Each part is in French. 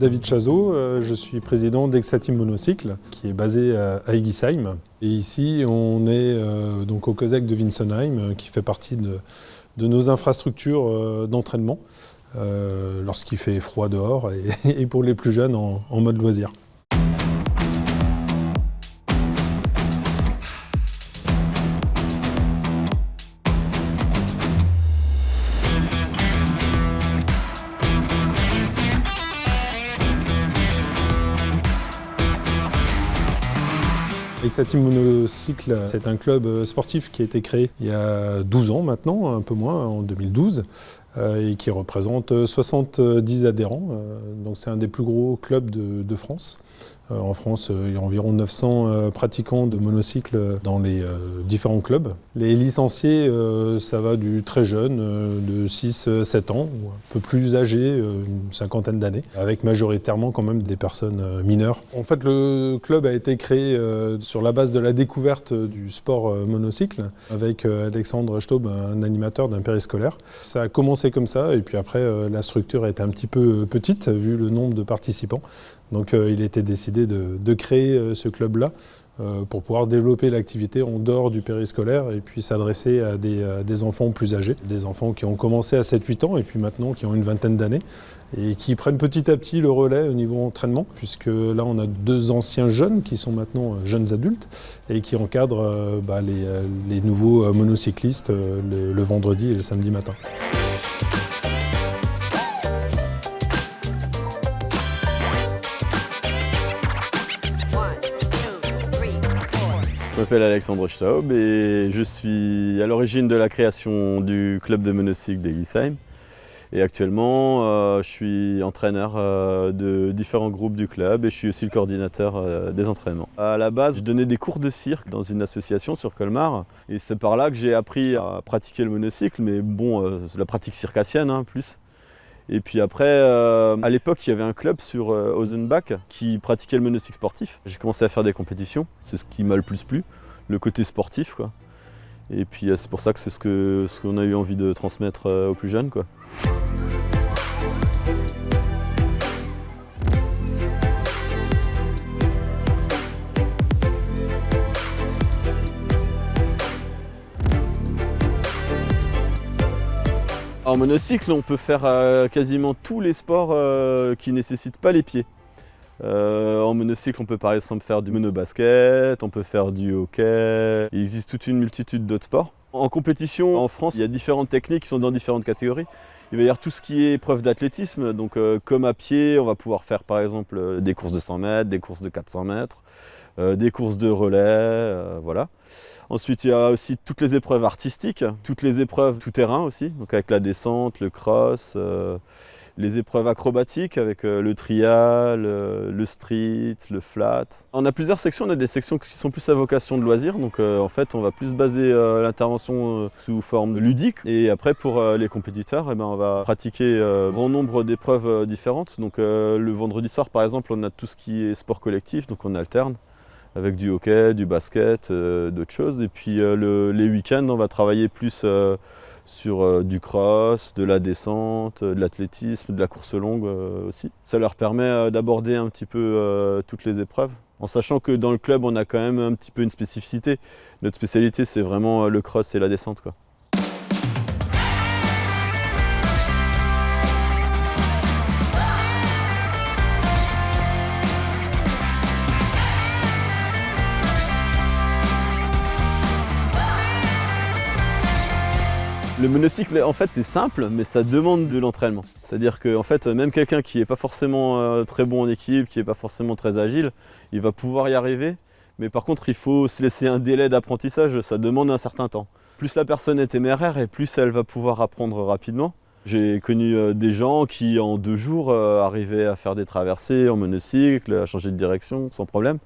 David Chazot, je suis président d'Exateam Monocycle qui est basé à Eguisheim. Et ici, on est donc au COSEC de Winsenheim qui fait partie de nos infrastructures d'entraînement lorsqu'il fait froid dehors et pour les plus jeunes en mode loisir. Exateam Monocycle, c'est un club sportif qui a été créé il y a 12 ans maintenant, un peu moins, en 2012, et qui représente 70 adhérents. Donc c'est un des plus gros clubs de France. En France, il y a environ 900 pratiquants de monocycle dans les différents clubs. Les licenciés, ça va du très jeune, de 6-7 ans, ou un peu plus âgés, une cinquantaine d'années, avec majoritairement quand même des personnes mineures. En fait, le club a été créé sur la base de la découverte du sport monocycle, avec Alexandre Staub, un animateur d'un périscolaire. Ça a commencé comme ça, et puis après, la structure était un petit peu petite, vu le nombre de participants. Donc il a été décidé de créer ce club-là pour pouvoir développer l'activité en dehors du périscolaire et puis s'adresser à des enfants plus âgés, des enfants qui ont commencé à 7-8 ans et puis maintenant qui ont une vingtaine d'années et qui prennent petit à petit le relais au niveau entraînement, puisque là on a 2 anciens jeunes qui sont maintenant jeunes adultes et qui encadrent les nouveaux monocyclistes le vendredi et le samedi matin. Je m'appelle Alexandre Staub et je suis à l'origine de la création du club de monocycle d'Eguisheim. Et actuellement, je suis entraîneur de différents groupes du club et je suis aussi le coordinateur des entraînements. À la base, je donnais des cours de cirque dans une association sur Colmar. Et c'est par là que j'ai appris à pratiquer le monocycle, mais bon, c'est la pratique circassienne plus. Et puis après, à l'époque, il y avait un club sur Osenbach qui pratiquait le monocycle sportif. J'ai commencé à faire des compétitions, c'est ce qui m'a le plus plu, le côté sportif, quoi. Et puis c'est pour ça que c'est ce qu'on a eu envie de transmettre aux plus jeunes, quoi. En monocycle, on peut faire quasiment tous les sports qui ne nécessitent pas les pieds. En monocycle, on peut par exemple faire du monobasket, on peut faire du hockey. Il existe toute une multitude d'autres sports. En compétition, en France, il y a différentes techniques qui sont dans différentes catégories. Il va y avoir tout ce qui est épreuve d'athlétisme. Donc comme à pied, on va pouvoir faire par exemple des courses de 100 mètres, des courses de 400 mètres, des courses de relais, voilà. Ensuite, il y a aussi toutes les épreuves artistiques, toutes les épreuves tout-terrain aussi, donc avec la descente, le cross, les épreuves acrobatiques avec le trial, le street, le flat. On a plusieurs sections, on a des sections qui sont plus à vocation de loisir, donc en fait on va plus baser l'intervention sous forme ludique. Et après pour les compétiteurs, on va pratiquer grand nombre d'épreuves différentes. Donc le vendredi soir par exemple, on a tout ce qui est sport collectif, donc on alterne avec du hockey, du basket, d'autres choses. Et puis les week-ends, on va travailler plus sur du cross, de la descente, de l'athlétisme, de la course longue aussi. Ça leur permet d'aborder un petit peu toutes les épreuves, en sachant que dans le club, on a quand même un petit peu une spécificité. Notre spécialité, c'est vraiment le cross et la descente, quoi. Le monocycle, en fait, c'est simple, mais ça demande de l'entraînement. C'est-à-dire que en fait, même quelqu'un qui n'est pas forcément très bon en équilibre, qui n'est pas forcément très agile, il va pouvoir y arriver. Mais par contre, il faut se laisser un délai d'apprentissage, ça demande un certain temps. Plus la personne est téméraire et plus elle va pouvoir apprendre rapidement. J'ai connu des gens qui, en 2 jours, arrivaient à faire des traversées en monocycle, à changer de direction sans problème.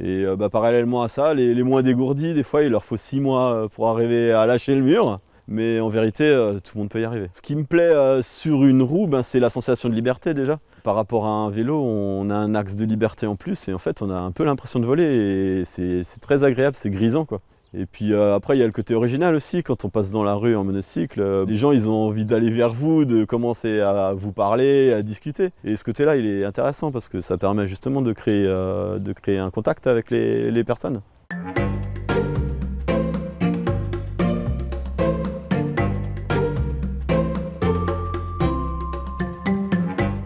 Et parallèlement à ça, les moins dégourdis, des fois, il leur faut 6 mois pour arriver à lâcher le mur. Mais en vérité, tout le monde peut y arriver. Ce qui me plaît sur une roue, c'est la sensation de liberté déjà. Par rapport à un vélo, on a un axe de liberté en plus et en fait, on a un peu l'impression de voler et c'est très agréable, c'est grisant, quoi. Et puis après, il y a le côté original aussi, quand on passe dans la rue en monocycle, les gens ils ont envie d'aller vers vous, de commencer à vous parler, à discuter. Et ce côté-là, il est intéressant parce que ça permet justement de créer un contact avec les personnes.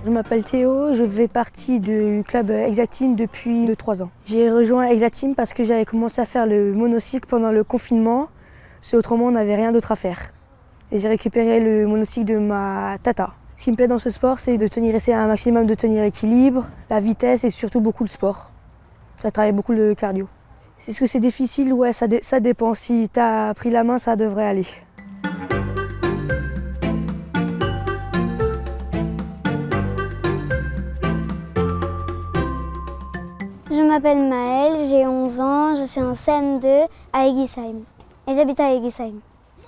Je m'appelle Théo, je fais partie du club Exacteam depuis 3 ans. J'ai rejoint Exacteam parce que j'avais commencé à faire le monocycle pendant le confinement. Autrement, on n'avait rien d'autre à faire. Et j'ai récupéré le monocycle de ma tata. Ce qui me plaît dans ce sport, c'est essayer un maximum de tenir l'équilibre, la vitesse et surtout beaucoup le sport. Ça travaille beaucoup le cardio. Est-ce que c'est difficile? Ouais, ça dépend. Si tu as pris la main, ça devrait aller. Je m'appelle Maëlle, j'ai 11 ans, je suis en CM2 à Eguisheim et j'habite à Eguisheim.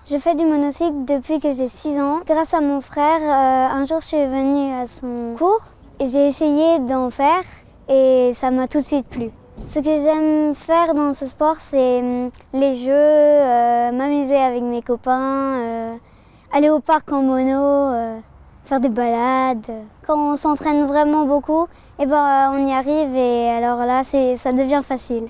Je fais du monocycle depuis que j'ai 6 ans. Grâce à mon frère, un jour je suis venue à son cours et j'ai essayé d'en faire et ça m'a tout de suite plu. Ce que j'aime faire dans ce sport, c'est les jeux, m'amuser avec mes copains, aller au parc en mono, faire des balades. Quand on s'entraîne vraiment beaucoup, on y arrive et alors là, ça devient facile.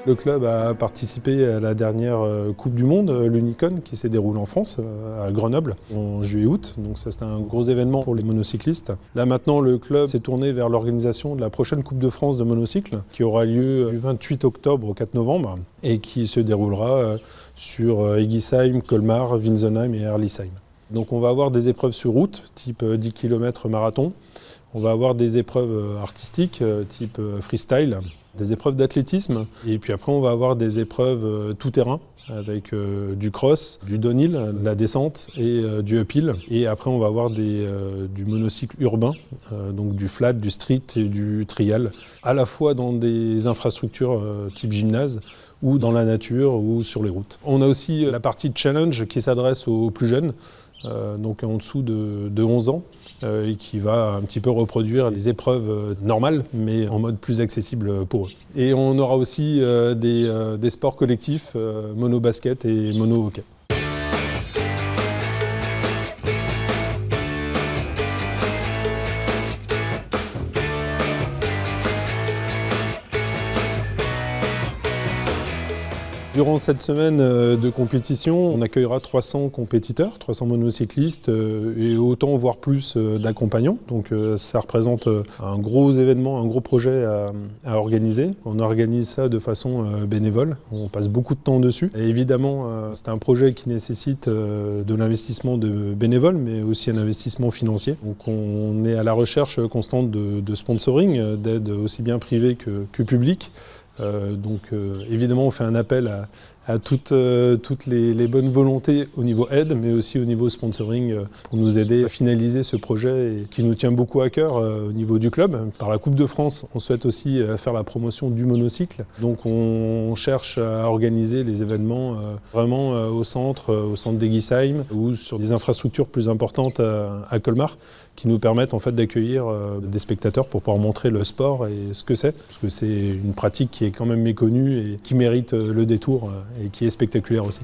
Le club a participé à la dernière Coupe du Monde, l'Unicon, qui s'est déroulée en France, à Grenoble, en juillet-août. Donc ça, c'était un gros événement pour les monocyclistes. Là maintenant, le club s'est tourné vers l'organisation de la prochaine Coupe de France de monocycle, qui aura lieu du 28 octobre au 4 novembre, et qui se déroulera sur Eguisheim, Colmar, Winsenheim et Herlisheim. Donc on va avoir des épreuves sur route, type 10 km marathon. On va avoir des épreuves artistiques, type freestyle, des épreuves d'athlétisme. Et puis après, on va avoir des épreuves tout-terrain, avec du cross, du downhill, de la descente et du uphill. Et après, on va avoir du monocycle urbain, donc du flat, du street et du trial, à la fois dans des infrastructures type gymnase, ou dans la nature, ou sur les routes. On a aussi la partie challenge qui s'adresse aux plus jeunes, donc en dessous de 11 ans, et qui va un petit peu reproduire les épreuves normales, mais en mode plus accessible pour eux. Et on aura aussi des sports collectifs, mono-basket et mono-hockey. Durant cette semaine de compétition, on accueillera 300 compétiteurs, 300 monocyclistes et autant voire plus d'accompagnants. Donc ça représente un gros événement, un gros projet à organiser. On organise ça de façon bénévole, on passe beaucoup de temps dessus. Et évidemment, c'est un projet qui nécessite de l'investissement de bénévoles, mais aussi un investissement financier. Donc on est à la recherche constante de sponsoring, d'aide aussi bien privée que publique. Évidemment, on fait un appel à toutes les bonnes volontés au niveau aide, mais aussi au niveau sponsoring pour nous aider à finaliser ce projet qui nous tient beaucoup à cœur au niveau du club. Par la Coupe de France, on souhaite aussi faire la promotion du monocycle. Donc on cherche à organiser les événements vraiment au centre d'Eguisheim ou sur des infrastructures plus importantes à Colmar qui nous permettent en fait d'accueillir des spectateurs pour pouvoir montrer le sport et ce que c'est. Parce que c'est une pratique qui est quand même méconnue et qui mérite le détour et qui est spectaculaire aussi.